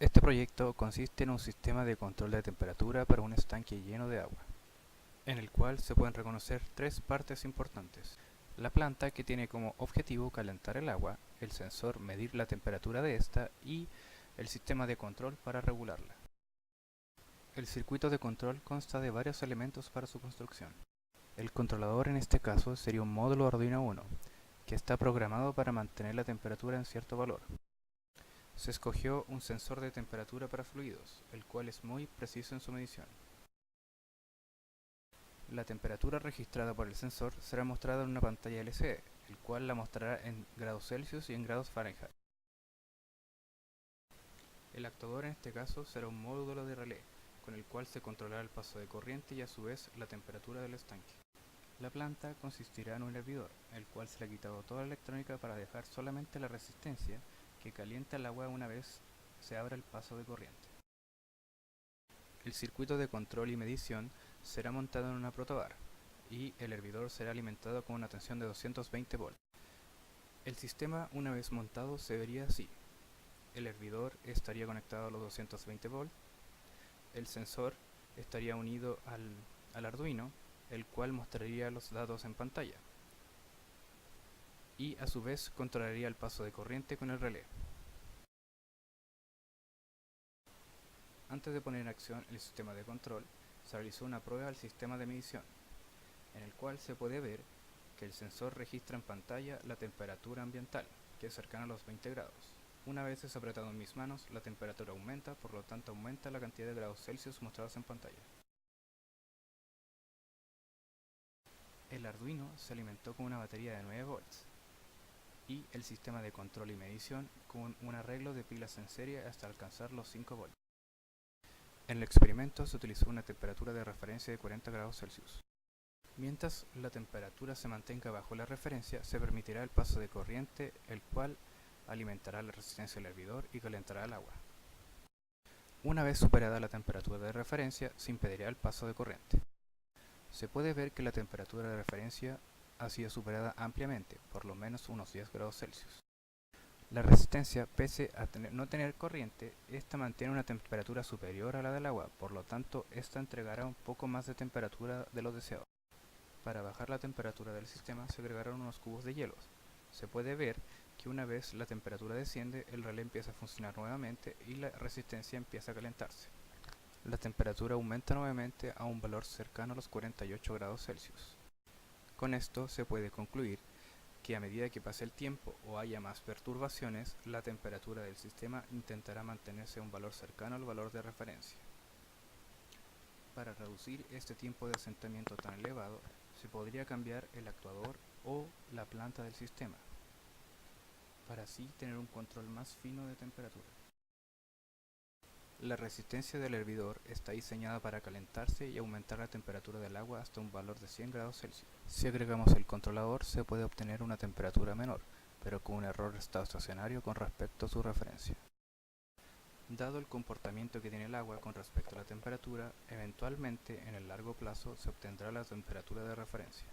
Este proyecto consiste en un sistema de control de temperatura para un estanque lleno de agua, en el cual se pueden reconocer tres partes importantes. La planta, que tiene como objetivo calentar el agua, el sensor medir la temperatura de esta y el sistema de control para regularla. El circuito de control consta de varios elementos para su construcción. El controlador en este caso sería un módulo Arduino Uno, que está programado para mantener la temperatura en cierto valor. Se escogió un sensor de temperatura para fluidos, el cual es muy preciso en su medición. La temperatura registrada por el sensor será mostrada en una pantalla LCD, el cual la mostrará en grados Celsius y en grados Fahrenheit. El actuador en este caso será un módulo de relé, con el cual se controlará el paso de corriente y a su vez la temperatura del estanque. La planta consistirá en un hervidor, el cual se le ha quitado toda la electrónica para dejar solamente la resistencia que calienta el agua una vez se abra el paso de corriente. El circuito de control y medición será montado en una protobar y el hervidor será alimentado con una tensión de 220 volts. El sistema, una vez montado, se vería así. El hervidor estaría conectado a los 220 volts, el sensor estaría unido al Arduino, el cual mostraría los datos en pantalla y a su vez controlaría el paso de corriente con el relé. Antes de poner en acción el sistema de control, se realizó una prueba al sistema de medición, en el cual se puede ver que el sensor registra en pantalla la temperatura ambiental, que es cercana a los 20 grados. Una vez es apretado en mis manos, la temperatura aumenta, por lo tanto aumenta la cantidad de grados Celsius mostrados en pantalla. El Arduino se alimentó con una batería de 9 volts y el sistema de control y medición con un arreglo de pilas en serie hasta alcanzar los 5 volts. En el experimento se utilizó una temperatura de referencia de 40 grados Celsius. Mientras la temperatura se mantenga bajo la referencia, se permitirá el paso de corriente, el cual alimentará la resistencia del hervidor y calentará el agua. Una vez superada la temperatura de referencia, se impedirá el paso de corriente. Se puede ver que la temperatura de referencia ha sido superada ampliamente, por lo menos unos 10 grados Celsius. La resistencia, pese a no tener corriente, esta mantiene una temperatura superior a la del agua, por lo tanto, esta entregará un poco más de temperatura de lo deseado. Para bajar la temperatura del sistema se agregaron unos cubos de hielo. Se puede ver que una vez la temperatura desciende, el relé empieza a funcionar nuevamente y la resistencia empieza a calentarse. La temperatura aumenta nuevamente a un valor cercano a los 48 grados Celsius. Con esto se puede concluir que a medida que pase el tiempo o haya más perturbaciones, la temperatura del sistema intentará mantenerse a un valor cercano al valor de referencia. Para reducir este tiempo de asentamiento tan elevado, se podría cambiar el actuador o la planta del sistema, para así tener un control más fino de temperatura. La resistencia del hervidor está diseñada para calentarse y aumentar la temperatura del agua hasta un valor de 100 grados Celsius. Si agregamos el controlador, se puede obtener una temperatura menor, pero con un error estacionario con respecto a su referencia. Dado el comportamiento que tiene el agua con respecto a la temperatura, eventualmente en el largo plazo se obtendrá la temperatura de referencia.